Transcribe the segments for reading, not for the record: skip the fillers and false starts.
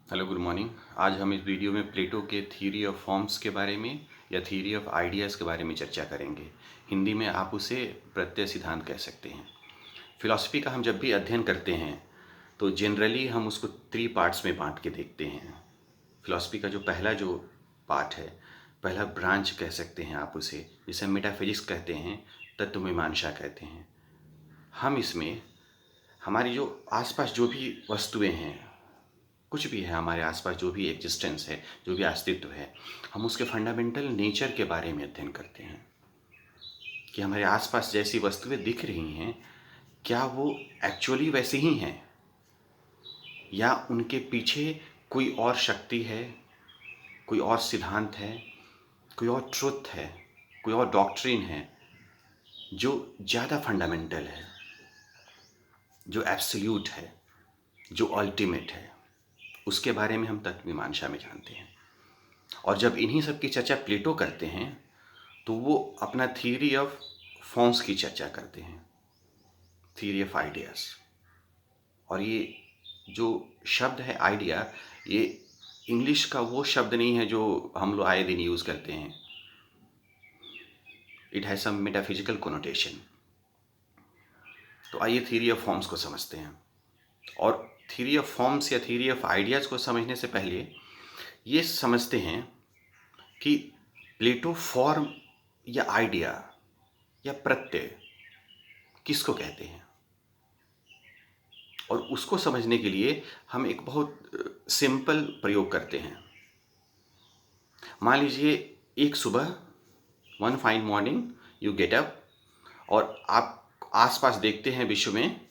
Hello, good morning. आज हम इस वीडियो में प्लेटो के थ्योरी ऑफ फॉर्म्स के बारे में या थ्योरी ऑफ आइडियाज़ के बारे में चर्चा करेंगे। हिंदी में आप उसे प्रत्यय सिद्धांत कह सकते हैं। फिलॉसफी का हम जब भी अध्ययन करते हैं तो जनरली हम उसको 3 पार्ट्स में बांट के देखते हैं। फिलॉसफी का जो पहला जो पार्ट है, पहला ब्रांच कह सकते हैं आप उसे, जिसे हम मेटाफिजिक्स कहते हैं, तत्वमीमांसा कहते हैं। हम इसमें हमारी जो आसपास जो भी वस्तुएं हैं, कुछ भी है हमारे आसपास, जो भी एग्जिस्टेंस है, जो भी अस्तित्व है, हम उसके फंडामेंटल नेचर के बारे में अध्ययन करते हैं कि हमारे आसपास जैसी वस्तुएं दिख रही हैं, क्या वो एक्चुअली वैसी ही हैं या उनके पीछे कोई और शक्ति है, कोई और सिद्धांत है, कोई और ट्रुथ है, कोई और डॉक्ट्रिन है जो ज़्यादा फंडामेंटल है, जो एब्सोल्यूट है, जो अल्टीमेट है। उसके बारे में हम तत्वमीमांसा में जानते हैं। और जब इन्हीं सब की चर्चा प्लेटो करते हैं तो वो अपना थ्योरी ऑफ फॉर्म्स की चर्चा करते हैं, थ्योरी ऑफ आइडियाज़। और ये जो शब्द है आइडिया, ये इंग्लिश का वो शब्द नहीं है जो हम लोग आए दिन यूज़ करते हैं। It has some metaphysical connotation. तो आइए थ्योरी ऑफ फॉर्म्स को समझते हैं। और थ्योरी ऑफ फॉर्म्स या थ्योरी ऑफ आइडियाज़ को समझने से पहले ये समझते हैं कि प्लेटो फॉर्म या आइडिया या प्रत्यय किसको कहते हैं। और उसको समझने के लिए हम एक बहुत सिंपल प्रयोग करते हैं। मान लीजिए एक सुबह, one fine morning, you get up और आप आसपास देखते हैं विश्व में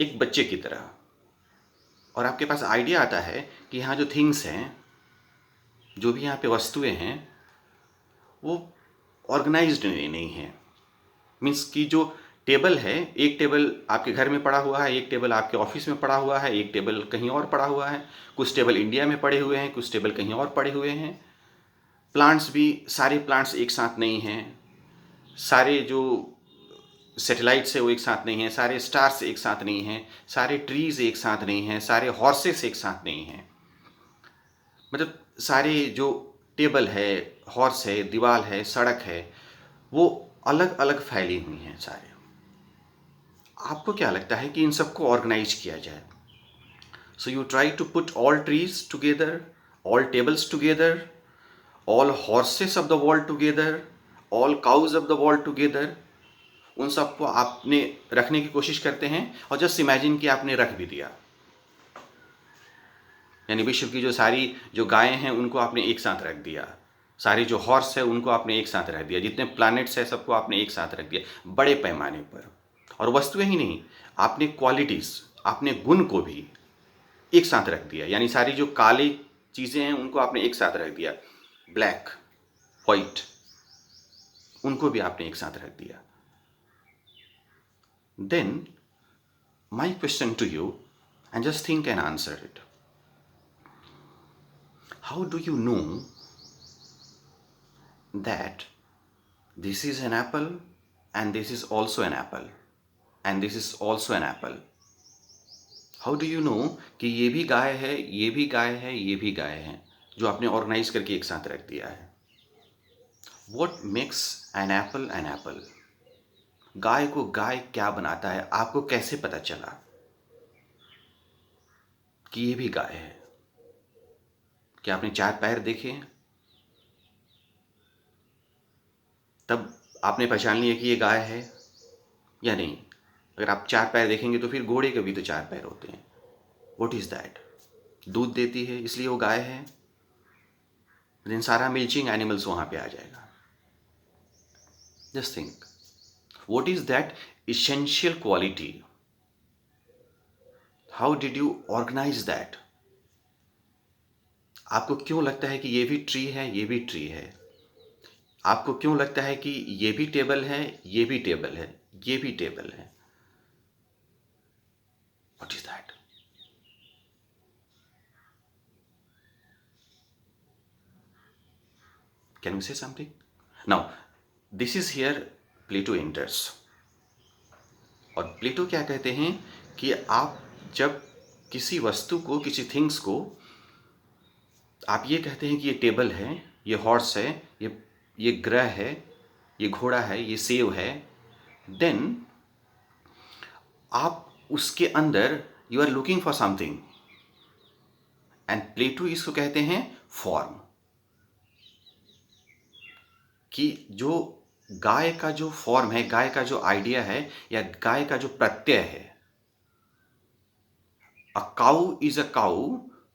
एक बच्चे की तरह, और आपके पास आइडिया आता है कि यहाँ जो थिंग्स हैं, जो भी यहाँ पे वस्तुएं हैं, वो ऑर्गेनाइज्ड नहीं है। मीन्स कि जो टेबल है, एक टेबल आपके घर में पड़ा हुआ है, एक टेबल आपके ऑफिस में पड़ा हुआ है, एक टेबल कहीं और पड़ा हुआ है, कुछ टेबल इंडिया में पड़े हुए हैं, कुछ टेबल कहीं और पड़े हुए हैं। प्लांट्स भी, सारे प्लांट्स एक साथ नहीं हैं, सारे जो सैटेलाइट्स है वो एक साथ नहीं हैं, सारे स्टार्स एक साथ नहीं हैं, सारे ट्रीज़ एक साथ नहीं हैं, सारे हॉर्सेस एक साथ नहीं हैं। मतलब सारे जो टेबल है, हॉर्स है, दीवार है, सड़क है, वो अलग अलग फैली हुई हैं सारे। आपको क्या लगता है कि इन सबको ऑर्गेनाइज किया जाए? So you try to put all trees together, all tables together, all horses of the world together, all cows of the world together. उन सबको आपने रखने की कोशिश करते हैं और जस्ट इमेजिन कि आपने रख भी दिया। यानी विश्व की जो सारी जो गायें हैं उनको आपने एक साथ रख दिया, सारी जो हॉर्स है उनको आपने एक साथ रख दिया, जितने प्लैनेट्स है सबको आपने एक साथ रख दिया बड़े पैमाने पर। और वस्तुएं ही नहीं, आपने क्वालिटीज़, आपने गुण को भी एक साथ रख दिया। यानी सारी जो काली चीज़ें हैं उनको आपने एक साथ रख दिया, ब्लैक, वाइट, उनको भी आपने एक साथ रख दिया। Then my question to you, and just think and answer it, how do you know that this is an apple and this is also an apple and this is also an apple? How do you know कि ये भी गाय है, ये भी गाय है, ये भी गाय है, जो आपने ऑर्गेनाइज करके एक साथ रख दिया है? What makes an apple an apple? गाय को गाय क्या बनाता है? आपको कैसे पता चला कि ये भी गाय है? क्या आपने 4 पैर देखे हैं तब आपने पहचान लिया कि ये गाय है या नहीं? अगर आप 4 पैर देखेंगे तो फिर घोड़े के भी तो 4 पैर होते हैं। What is that? दूध देती है इसलिए वो गाय है। देन सारा मिल्चिंग एनिमल्स वहाँ पे आ जाएगा। Just think, what is that essential quality? How did you organise that? आपको क्यों लगता है कि ये भी ट्री है, ये भी ट्री है? आपको क्यों लगता है कि ये भी टेबल है, ये भी टेबल है, ये भी टेबल है? What is that? Can you say something? Now this is here Plato enters. और प्लेटो क्या कहते हैं कि आप जब किसी वस्तु को, किसी थिंग्स को आप ये कहते हैं कि ये टेबल है, ये हॉर्स है, ये ग्रह है, ये घोड़ा है, ये सेव है, देन आप उसके अंदर you are looking for something, and Plato इसको कहते हैं फॉर्म। कि जो गाय का जो फॉर्म है, गाय का जो आइडिया है, या गाय का जो प्रत्यय है, a cow is a cow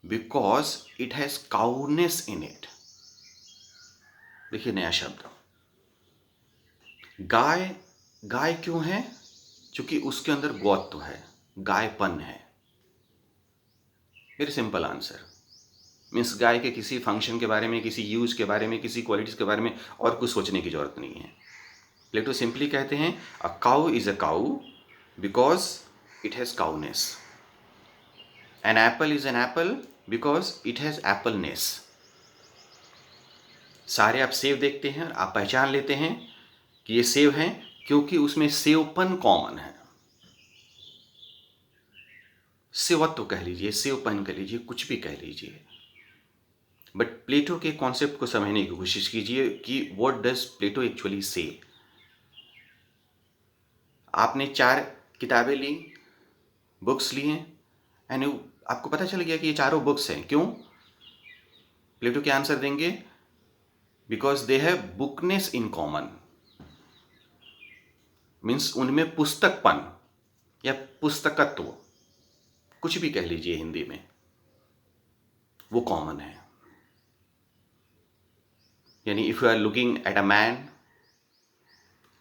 because it has cowness in it. देखिए नया शब्द, गाय गाय क्यों है? क्योंकि उसके अंदर गौत्व है, गायपन है। Very simple answer. मीन्स गाय के किसी फंक्शन के बारे में, किसी यूज के बारे में, किसी क्वालिटीज के बारे में और कुछ सोचने की जरूरत नहीं है। प्लेटो सिंपली कहते हैं a cow is a cow because it has cowness, an apple is an apple because it has appleness. सारे आप सेव देखते हैं, आप पहचान लेते हैं कि ये सेव हैं क्योंकि उसमें सेवपन कॉमन है। सेवत्व कह लीजिए, सेवपन कह लीजिए, कुछ भी कह लीजिए, बट प्लेटो के कॉन्सेप्ट को समझने की कोशिश कीजिए कि व्हाट डज प्लेटो एक्चुअली से। आपने 4 किताबें ली, बुक्स लिए, एंड आपको पता चल गया कि ये चारों बुक्स हैं। क्यों? प्लेटो के आंसर देंगे because they have bookness in common. Means उनमें पुस्तकपन या पुस्तकत्व, कुछ भी कह लीजिए हिंदी में, वो कॉमन है। यानी if you are looking at a man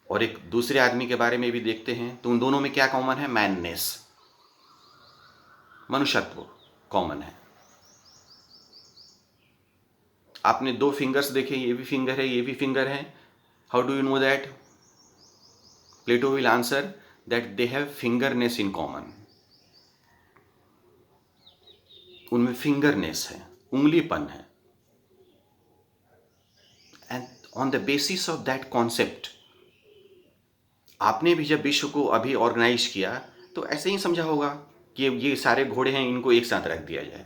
और एक दूसरे आदमी के बारे में भी देखते हैं तो उन दोनों में क्या कॉमन है? मैननेस, मनुष्यत्व कॉमन है। आपने 2 फिंगर्स देखे, ये भी फिंगर है, ये भी फिंगर है। How do you know that? Plato will answer that they have fingerness in common. उनमें फिंगरनेस है, उंगलीपन है, and on the basis of that concept आपने भी जब विश्व को अभी ऑर्गेनाइज किया तो ऐसे ही समझा होगा कि ये सारे घोड़े हैं, इनको एक साथ रख दिया जाए।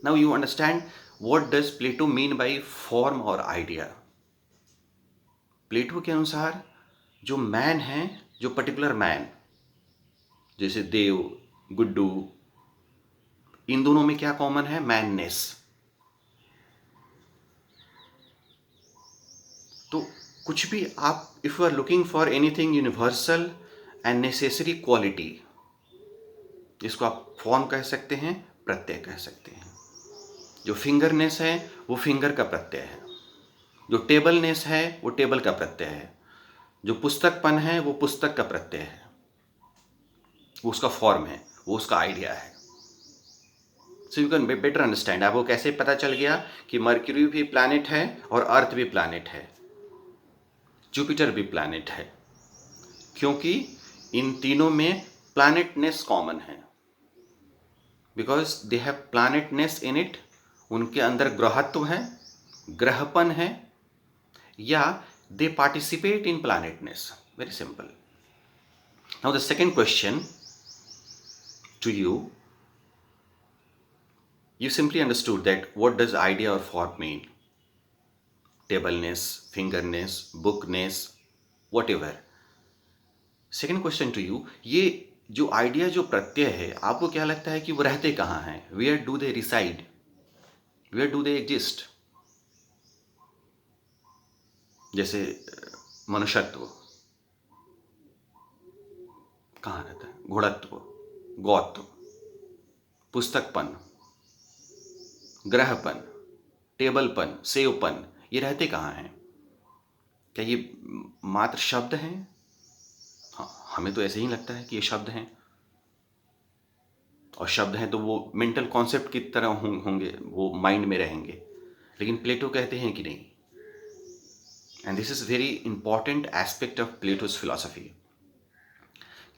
Now you understand what does Plato mean by form और आइडिया। प्लेटो के अनुसार जो मैन है, जो पर्टिकुलर मैन, जैसे देव, गुड्डू, इन दोनों में क्या कॉमन है? मैननेस। तो कुछ भी आप, if you are looking for anything universal and necessary quality, जिसको आप फॉर्म कह सकते हैं, प्रत्यय कह सकते हैं। जो फिंगरनेस है वो फिंगर का प्रत्यय है, जो टेबलनेस है वो टेबल का प्रत्यय है, जो पुस्तकपन है वो पुस्तक का प्रत्यय है, वो उसका फॉर्म है, वो उसका आइडिया है। So you can better understand. आपको कैसे पता चल गया कि मर्क्यूरी भी प्लैनेट है और अर्थ भी प्लैनेट है, जुपिटर भी प्लैनेट है? क्योंकि इन तीनों में प्लैनेटनेस कॉमन है, because they have planetness in it. उनके अंदर ग्रहत्व है, ग्रहपन है, या they participate in planetness. Very simple. Now the second question to you simply understood that what does idea or form mean? Tableness, fingerness, bookness, whatever. Second question to you, ये जो idea, जो प्रत्यय है, आपको क्या लगता है कि वो रहते कहाँ हैं? Where do they reside? Where do they exist? जैसे मनुष्यत्व कहाँ रहता है? घोड़त्व, गौत्व, पुस्तकपन, ग्रहपन, टेबलपन, सेवपन, ये रहते कहाँ हैं? क्या ये मात्र शब्द हैं? हाँ, हमें तो ऐसे ही लगता है कि ये शब्द हैं, और शब्द हैं तो वो मेंटल कॉन्सेप्ट की तरह होंगे, वो माइंड में रहेंगे। लेकिन प्लेटो कहते हैं कि नहीं, and this is very important aspect of Plato's philosophy,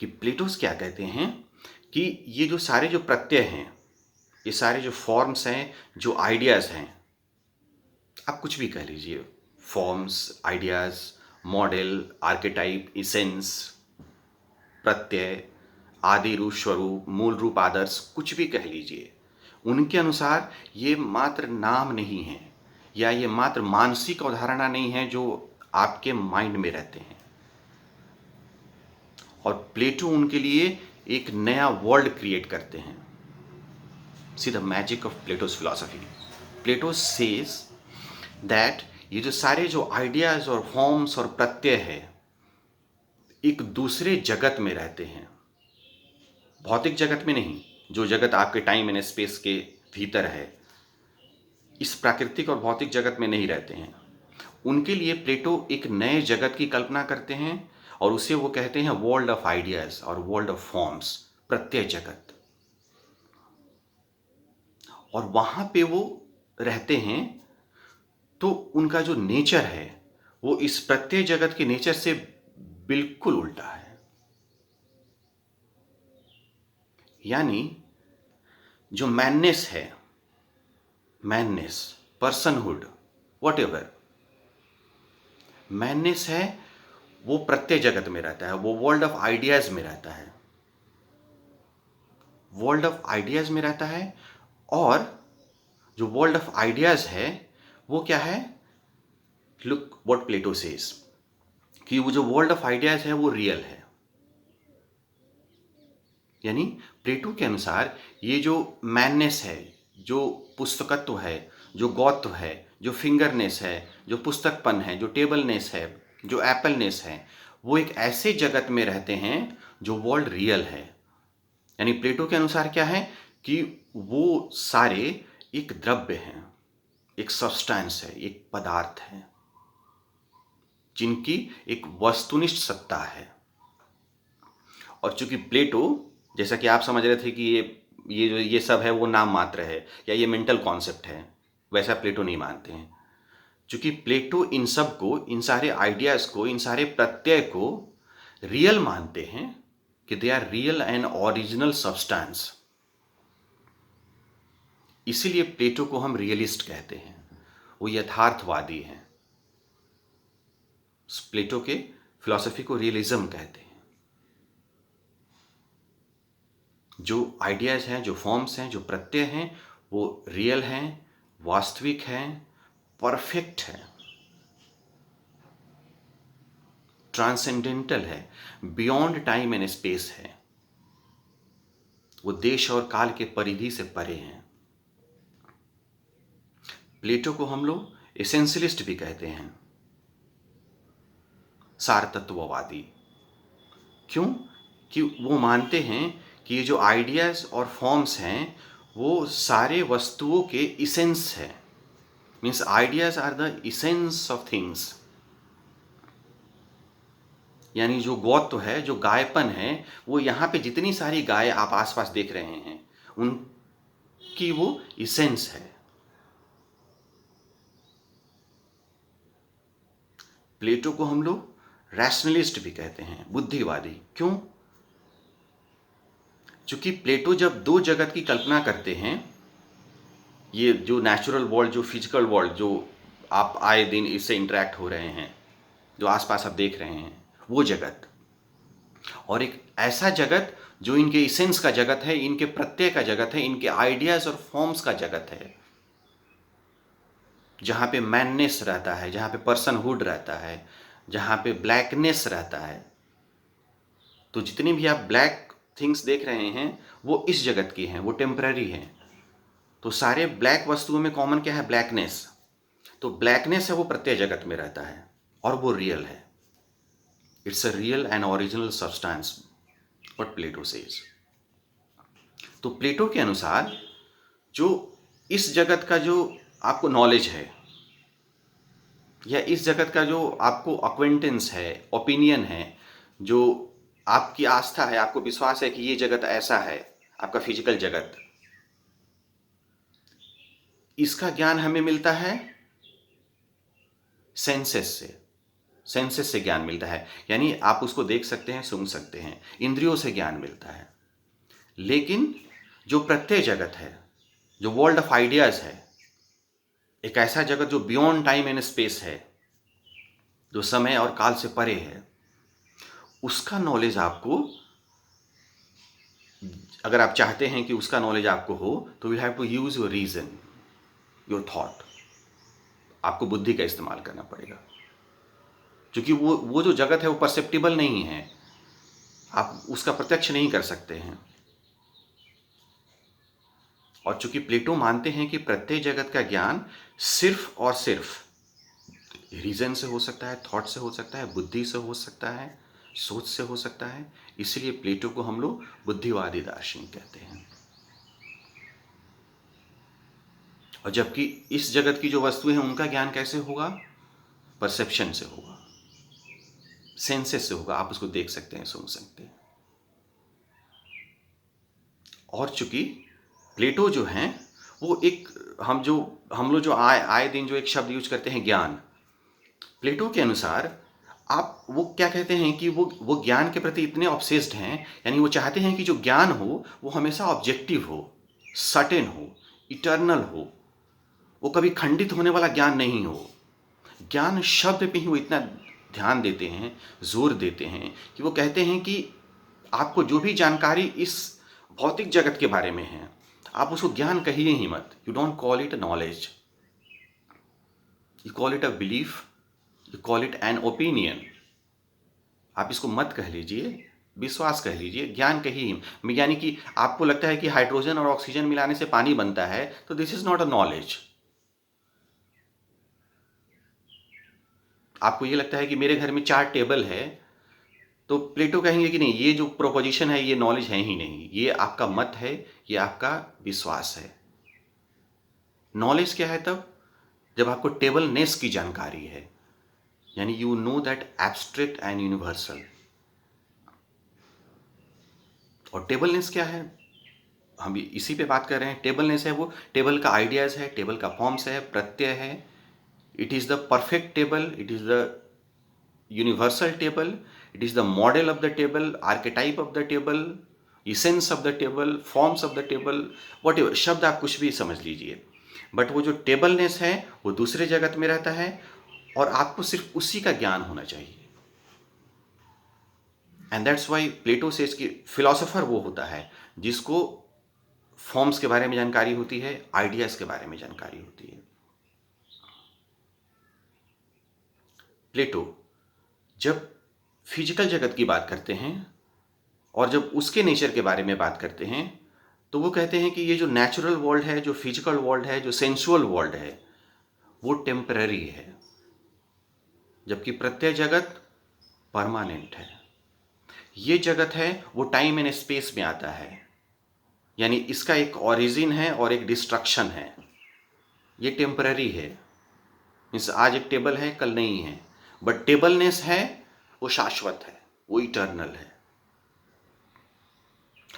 कि प्लेटोस क्या कहते हैं कि ये जो सारे जो प्रत्यय हैं, ये सारे जो फॉर्म्स हैं, जो आइडियाज़ हैं, आप कुछ भी कह लीजिए, forms, ideas, model, archetype, essence, प्रत्यय, आदि रूप, स्वरूप, मूल रूप, आदर्श, कुछ भी कह लीजिए, उनके अनुसार ये मात्र नाम नहीं है या ये मात्र मानसिक अवधारणा नहीं है जो आपके माइंड में रहते हैं। और प्लेटो उनके लिए एक नया वर्ल्ड क्रिएट करते हैं। See the magic of Plato's philosophy. Plato says that ये जो सारे जो आइडियाज और फॉर्म्स और प्रत्यय है एक दूसरे जगत में रहते हैं, भौतिक जगत में नहीं, जो जगत आपके टाइम एंड स्पेस के भीतर है, इस प्राकृतिक और भौतिक जगत में नहीं रहते हैं। उनके लिए प्लेटो एक नए जगत की कल्पना करते हैं और उसे वो कहते हैं वर्ल्ड ऑफ आइडियाज और वर्ल्ड ऑफ फॉर्म्स, प्रत्यय जगत। और वहां पे वो रहते हैं तो उनका जो नेचर है वो इस प्रत्यय जगत के नेचर से बिल्कुल उल्टा है। यानी जो मैननेस है, मैननेस, पर्सनहुड, वॉट एवर मैननेस है, वो प्रत्यय जगत में रहता है, वो वर्ल्ड ऑफ आइडियाज में रहता है, वर्ल्ड ऑफ आइडियाज में रहता है। और जो वर्ल्ड ऑफ आइडियाज है वो क्या है? लुक व्हाट प्लेटो सेज, कि वो जो वर्ल्ड ऑफ आइडियाज है वो रियल है। यानी प्लेटो के अनुसार ये जो मैननेस है, जो पुस्तकत्व है, जो गौत्व है, जो फिंगरनेस है, जो पुस्तकपन है, जो टेबलनेस है, जो एप्पलनेस है, वो एक ऐसे जगत में रहते हैं जो वर्ल्ड रियल है। यानी प्लेटो के अनुसार क्या है कि वो सारे एक द्रव्य हैं, एक सब्सटेंस है, एक पदार्थ है, जिनकी एक वस्तुनिष्ठ सत्ता है। और चूंकि प्लेटो, जैसा कि आप समझ रहे थे कि ये सब है वो नाम मात्र है या ये मेंटल कॉन्सेप्ट है, वैसा प्लेटो नहीं मानते हैं। चूंकि प्लेटो इन सब को, इन सारे आइडियाज को, इन सारे प्रत्यय को रियल मानते हैं कि they are real and original substance. इसीलिए प्लेटो को हम रियलिस्ट कहते हैं, वो यथार्थवादी हैं। प्लेटो के फिलॉसफी को रियलिज्म कहते हैं। जो आइडियाज हैं, जो फॉर्म्स हैं, जो प्रत्यय हैं, वो रियल हैं, वास्तविक हैं, परफेक्ट है, ट्रांसेंडेंटल है, बियॉन्ड टाइम एंड स्पेस है, वो देश और काल के परिधि से परे हैं। प्लेटो को हम लोग एसेंशियलिस्ट भी कहते हैं, सारतत्ववादी। क्यों? कि वो मानते हैं कि ये जो आइडियाज और फॉर्म्स हैं वो सारे वस्तुओं के इसेंस है। Means ideas are the essence of things. यानी जो गौत्व है, जो गायपन है, वो यहाँ पे जितनी सारी गाय आप आसपास देख रहे हैं उनकी वो इसेंस है। प्लेटो को हम लोग रैशनलिस्ट भी कहते हैं, बुद्धिवादी। क्यों? क्योंकि प्लेटो जब दो जगत की कल्पना करते हैं, ये जो नेचुरल वर्ल्ड, जो फिजिकल वर्ल्ड, जो आप आए दिन इससे इंटरेक्ट हो रहे हैं, जो आसपास आप देख रहे हैं, वो जगत, और एक ऐसा जगत जो इनके इसेंस का जगत है, इनके प्रत्यय का जगत है, इनके आइडियाज और फॉर्म्स का जगत है, जहाँ पे मैननेस रहता है, जहाँ पे पर्सनहुड रहता है, जहाँ पे ब्लैकनेस रहता है। तो जितनी भी आप ब्लैक थिंग्स देख रहे हैं वो इस जगत की हैं, वो टेम्पररी हैं। तो सारे ब्लैक वस्तुओं में कॉमन क्या है? ब्लैकनेस। तो ब्लैकनेस है वो प्रत्यय जगत में रहता है और वो रियल है। It's a real and original substance, what Plato says. तो प्लेटो के अनुसार जो इस जगत का जो आपको नॉलेज है या इस जगत का जो आपको अक्वेंटेंस है, ओपिनियन है, जो आपकी आस्था है, आपको विश्वास है कि ये जगत ऐसा है, आपका फिजिकल जगत, इसका ज्ञान हमें मिलता है सेंसेस से ज्ञान मिलता है। यानी आप उसको देख सकते हैं, सुन सकते हैं, इंद्रियों से ज्ञान मिलता है। लेकिन जो प्रत्यय जगत है, जो वर्ल्ड ऑफ आइडियाज है, एक ऐसा जगत जो बियॉन्ड टाइम एंड स्पेस है, जो समय और काल से परे है, उसका नॉलेज आपको अगर आप चाहते हैं कि उसका नॉलेज आपको हो तो you have to use your reason, your thought. आपको बुद्धि का इस्तेमाल करना पड़ेगा, क्योंकि वो जो जगत है वो परसेप्टिबल नहीं है, आप उसका प्रत्यक्ष नहीं कर सकते हैं। और चूंकि प्लेटो मानते हैं कि प्रत्येक जगत का ज्ञान सिर्फ और सिर्फ रीजन से हो सकता है, थॉट से हो सकता है, बुद्धि से हो सकता है, सोच से हो सकता है, इसलिए प्लेटो को हम लोग बुद्धिवादी दार्शनिक कहते हैं। और जबकि इस जगत की जो वस्तुएं हैं उनका ज्ञान कैसे होगा? परसेप्शन से होगा, सेंसेस से होगा, आप उसको देख सकते हैं, सुन सकते हैं। और चूंकि प्लेटो जो हैं वो एक हम लोग जो आए दिन जो एक शब्द यूज करते हैं ज्ञान, प्लेटो के अनुसार आप वो क्या कहते हैं कि वो ज्ञान के प्रति इतने ऑब्सेस्ड हैं, यानी वो चाहते हैं कि जो ज्ञान हो वो हमेशा ऑब्जेक्टिव हो, सर्टेन हो, इटर्नल हो, वो कभी खंडित होने वाला ज्ञान नहीं हो। ज्ञान शब्द पे ही वो इतना ध्यान देते हैं, जोर देते हैं कि वो कहते हैं कि आपको जो भी जानकारी इस भौतिक जगत के बारे में है, आप उसको ज्ञान कहिए ही मत। You don't call it knowledge, you call it a belief, you call it an opinion. आप इसको मत कह लीजिए, विश्वास कह लीजिए, ज्ञान कहिए। यानी कि आपको लगता है कि हाइड्रोजन और ऑक्सीजन मिलाने से पानी बनता है, तो this is not a knowledge. आपको ये लगता है कि मेरे घर में 4 टेबल है, तो प्लेटो कहेंगे कि नहीं, ये जो प्रोपोजिशन है ये नॉलेज है ही नहीं, ये आपका मत है, ये आपका विश्वास है। नॉलेज क्या है तब? जब आपको टेबलनेस की जानकारी है, यानी you know that abstract and universal. और टेबलनेस क्या है? हम इसी पे बात कर रहे हैं। टेबलनेस है वो टेबल का आइडियाज है, टेबल का फॉर्म्स है, प्रत्यय है। It is the perfect table, it is the universal table, it is the model of the table, archetype of the table, essence of the table, forms of the table, what ever शब्द आप कुछ भी समझ लीजिए। But वो जो टेबलनेस है वो दूसरे जगत में रहता है, और आपको सिर्फ उसी का ज्ञान होना चाहिए। And that's why Plato says कि फिलोसोफर वो होता है जिसको फॉर्म्स के बारे में जानकारी होती है, आइडियाज के बारे में जानकारी होती है। प्लेटो जब फिजिकल जगत की बात करते हैं और जब उसके नेचर के बारे में बात करते हैं, तो वो कहते हैं कि ये जो नेचुरल वर्ल्ड है, जो फिजिकल वर्ल्ड है, जो सेंसुअल वर्ल्ड है, वो टेम्पररी है, जबकि प्रत्यय जगत परमानेंट है। ये जगत है वो टाइम एंड स्पेस में आता है, यानी इसका एक ओरिजिन है और एक डिस्ट्रक्शन है। ये टेम्पररी है, मीन्स आज एक टेबल है, कल नहीं है, बट टेबलनेस है वो शाश्वत है, वो इटर्नल है।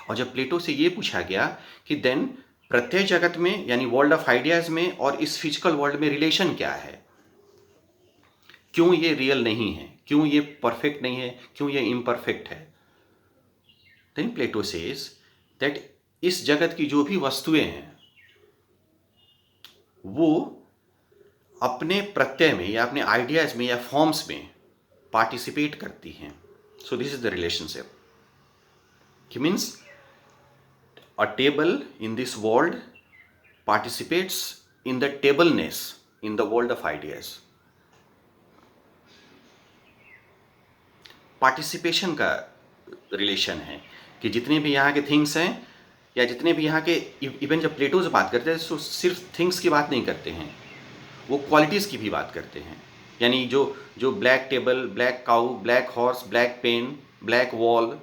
और जब प्लेटो से ये पूछा गया कि देन प्रत्यय जगत में यानी वर्ल्ड ऑफ आइडियाज में और इस फिजिकल वर्ल्ड में रिलेशन क्या है, क्यों ये रियल नहीं है, क्यों ये परफेक्ट नहीं है, क्यों ये इम्परफेक्ट है, देन प्लेटो सेज दैट इस जगत की जो भी वस्तुएं हैं वो अपने प्रत्यय में या अपने आइडियाज में या फॉर्म्स में पार्टिसिपेट करती हैं। So this is the relationship कि means a table in this world participates in the tableness in the world of ideas। Participation का रिलेशन है कि जितने भी यहाँ के थिंग्स हैं या जितने भी यहाँ के, इवन जब प्लेटो से बात करते हैं तो सिर्फ थिंग्स की बात नहीं करते हैं, वो क्वालिटीज़ की भी बात करते हैं। यानी जो जो black table, black cow, black horse, black pen, black wall,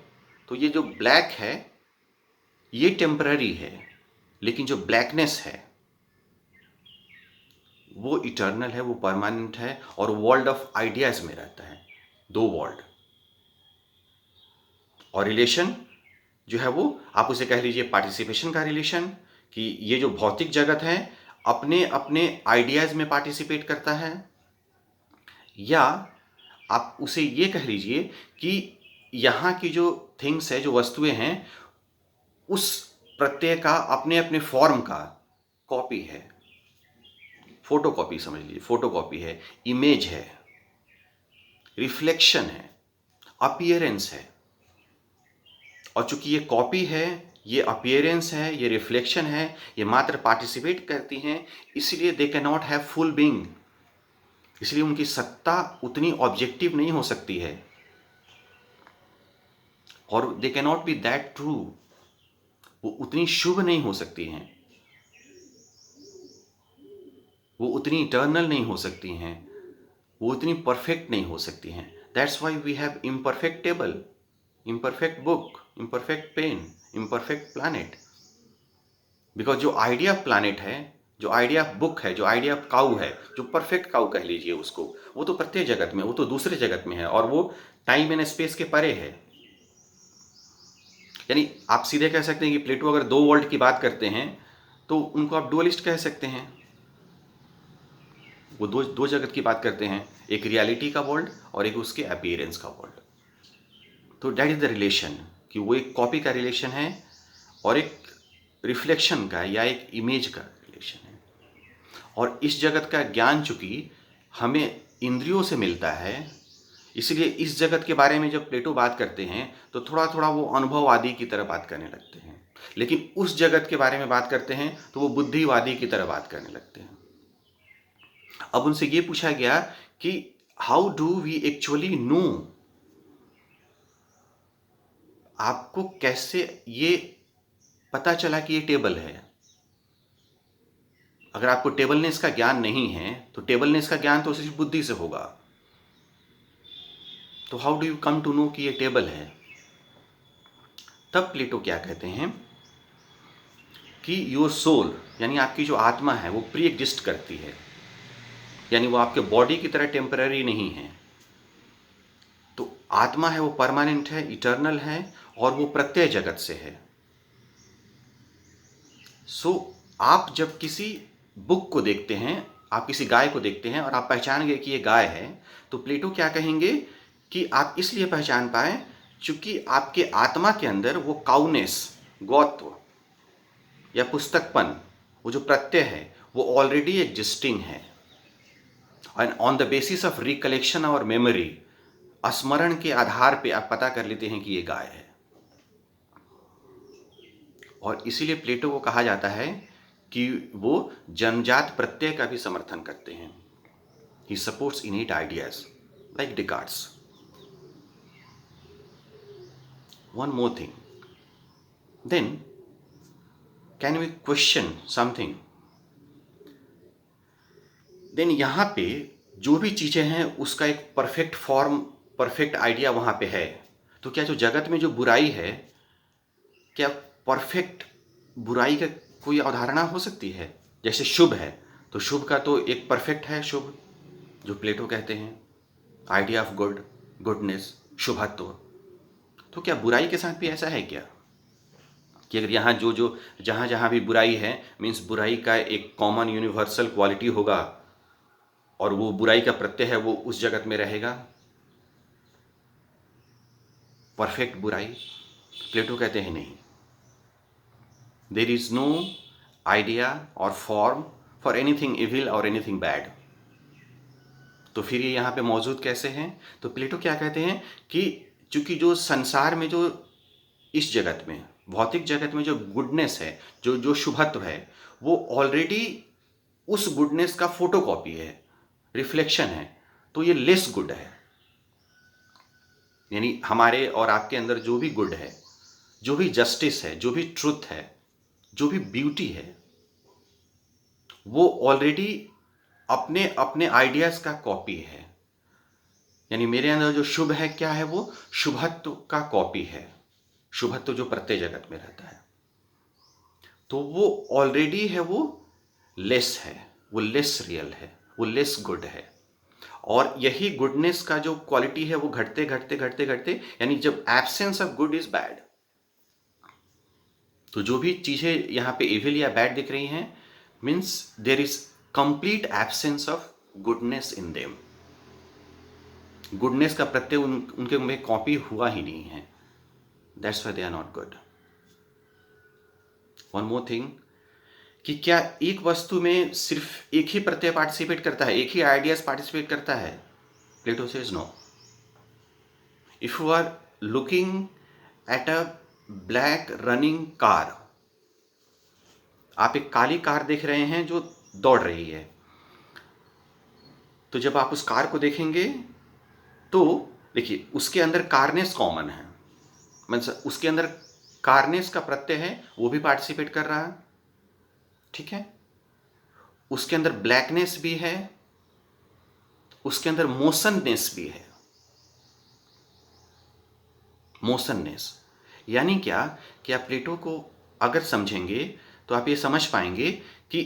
तो ये जो ब्लैक है ये टेम्पररी है, लेकिन जो ब्लैकनेस है वो इटर्नल है, वो परमानेंट है और वर्ल्ड ऑफ आइडियाज में रहता है। 2 वर्ल्ड और रिलेशन जो है वो आप उसे कह लीजिए पार्टिसिपेशन का रिलेशन, कि ये जो भौतिक जगत है अपने अपने आइडियाज में पार्टिसिपेट करता है, या आप उसे ये कह लीजिए कि यहाँ की जो थिंग्स है, जो वस्तुएं हैं, उस प्रत्यय का अपने अपने फॉर्म का कॉपी है, फोटो कॉपी समझ लीजिए, फोटो कॉपी है, इमेज है, रिफ्लेक्शन है, अपीयरेंस है। और चूंकि ये कॉपी है, ये अपीयरेंस है, ये रिफ्लेक्शन है, ये मात्र पार्टिसिपेट करती हैं, इसलिए they can not have full being. इसलिए उनकी सत्ता उतनी ऑब्जेक्टिव नहीं हो सकती है, और they can not be that true, वो उतनी शुभ नहीं हो सकती हैं, वो उतनी इटर्नल नहीं हो सकती हैं, वो उतनी परफेक्ट नहीं हो सकती हैं। That's why we have imperfect table, imperfect book, imperfect pen, imperfect planet. Because जो आइडिया ऑफ प्लानट है, जो आइडिया ऑफ बुक है, जो आइडिया ऑफ काऊ है, जो परफेक्ट काऊ कह लीजिए उसको, वो तो प्रत्येक जगत में, वो तो दूसरे जगत में है, और वो टाइम एंड स्पेस के परे है। यानी आप सीधे कह सकते हैं कि प्लेटो अगर दो वर्ल्ड की बात करते हैं तो उनको आप डुअलिस्ट कह सकते हैं। वो दो जगत की बात करते हैं, एक रियलिटी का वर्ल्ड और एक उसके अपीयरेंस का वर्ल्ड। तो दैट इज द रिलेशन, कि वो एक कॉपी का रिलेशन है और एक रिफ्लेक्शन का या एक इमेज का रिलेशन है। और इस जगत का ज्ञान चूंकि हमें इंद्रियों से मिलता है, इसलिए इस जगत के बारे में जब प्लेटो बात करते हैं तो थोड़ा थोड़ा वो अनुभववादी की तरह बात करने लगते हैं, लेकिन उस जगत के बारे में बात करते हैं तो वो बुद्धिवादी की तरह बात करने लगते हैं। अब उनसे ये पूछा गया कि how do we actually know, आपको कैसे ये पता चला कि ये टेबल है। अगर आपको टेबलनेस का ज्ञान नहीं है तो टेबलनेस का ज्ञान तो सिर्फ बुद्धि से होगा, तो how do you come to know कि ये टेबल है। तब प्लेटो क्या कहते हैं कि योर सोल, यानी आपकी जो आत्मा है, वो प्री एग्जिस्ट करती है, यानी वो आपके बॉडी की तरह टेम्पररी नहीं है। तो आत्मा है वो परमानेंट है, इटर्नल है, और वो प्रत्यय जगत से है। सो आप जब किसी बुक को देखते हैं, आप किसी गाय को देखते हैं और आप पहचान गए कि ये गाय है, तो प्लेटो क्या कहेंगे कि आप इसलिए पहचान पाए चूंकि आपके आत्मा के अंदर वो काउनेस, गौत्व या पुस्तकपन, वो जो प्रत्यय है वो ऑलरेडी एग्जिस्टिंग है। And on the basis of recollection और मेमोरी, स्मरण के आधार पे आप पता कर लेते हैं कि ये गाय है। और इसीलिए प्लेटो को कहा जाता है कि वो जन्मजात प्रत्यय का भी समर्थन करते हैं। He supports innate ideas like Descartes. One more thing, then can we question something. Then यहाँ पे जो भी चीज़ें हैं उसका एक परफेक्ट फॉर्म, परफेक्ट आइडिया वहाँ पे है। तो क्या जो जगत में जो बुराई है, क्या परफेक्ट बुराई का कोई अवधारणा हो सकती है? जैसे शुभ है तो शुभ का तो एक परफेक्ट है शुभ, जो प्लेटो कहते हैं आइडिया ऑफ गुड, गुडनेस, शुभत्व। तो क्या बुराई के साथ भी ऐसा है क्या कि अगर यहाँ जो जहाँ जहाँ भी बुराई है, मीन्स बुराई का एक कॉमन यूनिवर्सल क्वालिटी होगा और वो बुराई का प्रत्यय है वो उस जगत में रहेगा, परफेक्ट बुराई? प्लेटो कहते हैं नहीं, देयर इज नो आइडिया और फॉर्म फॉर एनीथिंग इविल और एनीथिंग बैड। तो फिर ये यहाँ पे मौजूद कैसे हैं? तो प्लेटो क्या कहते हैं कि चूंकि जो संसार में, जो इस जगत में, भौतिक जगत में जो गुडनेस है, जो शुभत्व है, वो ऑलरेडी उस गुडनेस का फोटोकॉपी है, रिफ्लेक्शन है। तो ये लेस गुड है। यानी हमारे और आपके अंदर जो भी गुड है, जो भी जस्टिस है, जो भी ट्रुथ है, जो भी ब्यूटी है, वो ऑलरेडी अपने अपने आइडियाज का कॉपी है। यानी मेरे अंदर जो शुभ है क्या है? वो शुभत्व का कॉपी है, शुभत्व जो प्रत्यय जगत में रहता है। तो वो ऑलरेडी है, वो लेस है, वो लेस रियल है, वो लेस गुड है। और यही गुडनेस का जो क्वालिटी है वो घटते घटते घटते घटते, यानी जब absence of good is bad, तो जो भी चीजें यहाँ पे इविल या बैड दिख रही हैं, means there is complete absence of goodness in them. Goodness का प्रत्यय उनके में कॉपी हुआ ही नहीं है। That's why they are not good. One more thing, कि क्या एक वस्तु में सिर्फ एक ही प्रत्यय पार्टिसिपेट करता है, एक ही आइडियाज पार्टिसिपेट करता है? Plato says no. If you are looking at a black running car. आप एक काली कार देख रहे हैं जो दौड़ रही है। तो जब आप उस कार को देखेंगे तो देखिए उसके अंदर कारनेस कॉमन है, मतलब उसके अंदर कारनेस का प्रत्यय है, वो भी पार्टिसिपेट कर रहा है, ठीक है। उसके अंदर ब्लैकनेस भी है, उसके अंदर मोशननेस भी है। मोशननेस यानी क्या कि आप प्लेटो को अगर समझेंगे तो आप ये समझ पाएंगे कि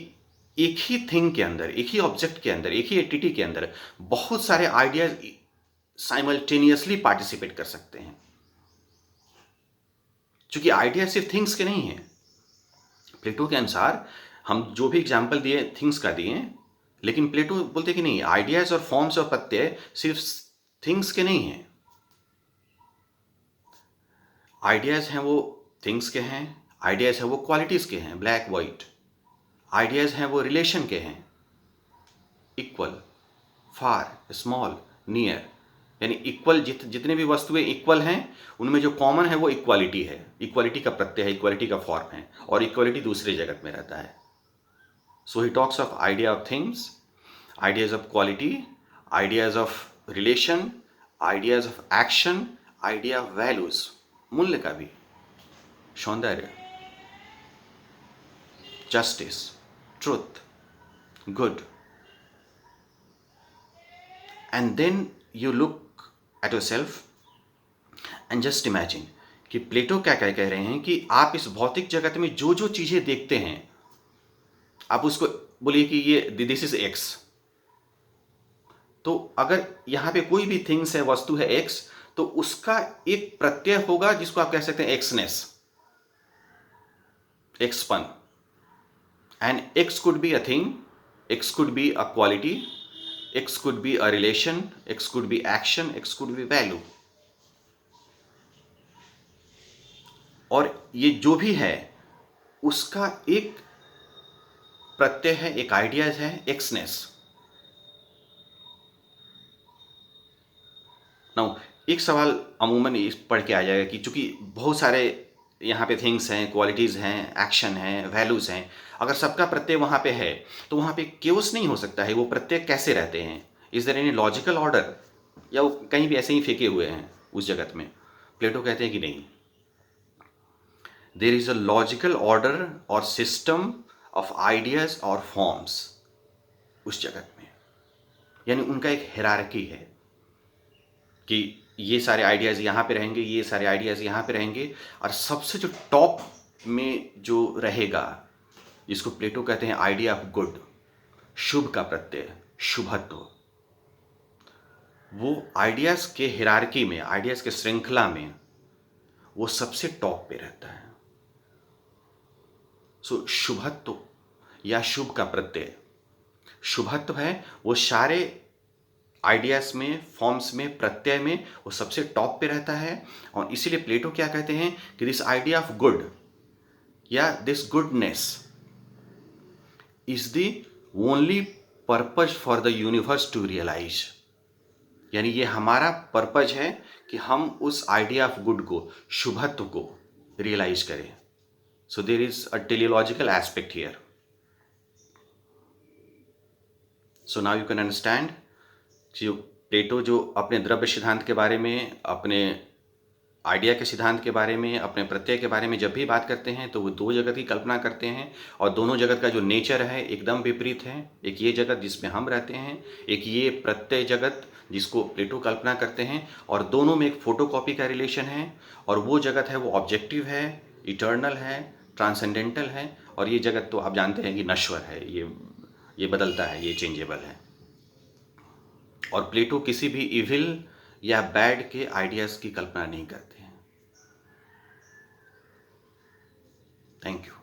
एक ही थिंग के अंदर, एक ही ऑब्जेक्ट के अंदर, एक ही एंटिटी के अंदर बहुत सारे आइडियाज साइमल्टेनियसली पार्टिसिपेट कर सकते हैं। क्योंकि आइडिया सिर्फ थिंग्स के नहीं हैं। प्लेटो के अनुसार हम जो भी एग्जाम्पल दिए थिंग्स का दिए, लेकिन प्लेटो बोलते कि नहीं, आइडियाज और फॉर्म्स और प्रत्यय सिर्फ थिंग्स के नहीं हैं। आइडियाज हैं वो थिंग्स के हैं, आइडियाज हैं वो क्वालिटीज के हैं, ब्लैक वाइट। आइडियाज हैं वो रिलेशन के हैं, इक्वल, फार, स्मॉल, नियर। यानी इक्वल, जितने भी वस्तुएं इक्वल हैं उनमें जो कॉमन है वो इक्वालिटी है, इक्वालिटी का प्रत्यय है, इक्वालिटी का फॉर्म है, और इक्वालिटी दूसरे जगत में रहता है। So he talks of idea of things, ideas of quality, ideas of relation, ideas of action, idea of values, मूल्य का भी, सौंदर्य, justice, truth, good. And then you look at yourself and just imagine कि Plato क्या क्या कह रहे हैं कि आप इस भौतिक जगत में जो जो चीजें देखते हैं, आप उसको बोलिए कि ये दिस इज एक्स। तो अगर यहां पे कोई भी थिंग्स है, वस्तु है एक्स, तो उसका एक प्रत्यय होगा जिसको आप कह सकते हैं एक्सनेस, एक्सपन। And X could be a thing, X could be a quality, X could be a relation, X could be action, X could be value. और ये जो भी है उसका एक प्रत्यय है, एक आइडियाज है, एक्सनेस। नाउ एक सवाल अमूमन इस पढ़ के आ जाएगा कि चूंकि बहुत सारे यहाँ पे थिंग्स हैं, क्वालिटीज़ हैं, एक्शन हैं, वैल्यूज़ हैं, अगर सबका प्रत्यय वहाँ पे है तो वहाँ पे केओस नहीं हो सकता है। वो प्रत्यय कैसे रहते हैं? Is there any logical order, या वो कहीं भी ऐसे ही फेंके हुए हैं उस जगत में? प्लेटो कहते हैं कि नहीं, there is a logical order और सिस्टम ऑफ आइडियाज और फॉर्म्स उस जगत में। यानी उनका एक हिरार्की है कि ये सारे आइडियाज़ यहाँ पे रहेंगे, ये सारे आइडियाज़ यहाँ पे रहेंगे, और सबसे जो टॉप में जो रहेगा, जिसको प्लेटो कहते हैं आइडिया ऑफ गुड, शुभ का प्रत्यय, शुभत्व, वो आइडियाज़ के हिरार्की में, आइडियाज़ के श्रृंखला में वो सबसे टॉप पे रहता है। सो शुभत्व या शुभ का प्रत्यय, शुभत्व है वो सारे आइडियाज में, फॉर्म्स में, प्रत्यय में वो सबसे टॉप पे रहता है। और इसीलिए प्लेटो क्या कहते हैं कि दिस आइडिया ऑफ गुड या this goodness is the only purpose for the universe to realise. यानी ये हमारा पर्पज है कि हम उस आइडिया ऑफ गुड को, शुभत्व को रियलाइज करें। So there is a teleological aspect here. So now you can understand जो प्लेटो जो अपने द्रव्य सिद्धांत के बारे में, अपने आइडिया के सिद्धांत के बारे में, अपने प्रत्यय के बारे में जब भी बात करते हैं तो वो दो जगत की कल्पना करते हैं, और दोनों जगत का जो नेचर है एकदम विपरीत है। एक ये जगत जिसमें हम रहते हैं, एक ये प्रत्यय जगत जिसको प्लेटो कल्पना करते हैं, और दोनों में एक फोटोकॉपी का रिलेशन है। और वो जगत है वो ऑब्जेक्टिव है, इटर्नल है, ट्रांसेंडेंटल है, और ये जगत तो आप जानते हैं कि नश्वर है, ये बदलता है, ये चेंजेबल है। और प्लेटो किसी भी इविल या बैड के आइडियाज़ की कल्पना नहीं करते हैं। Thank you.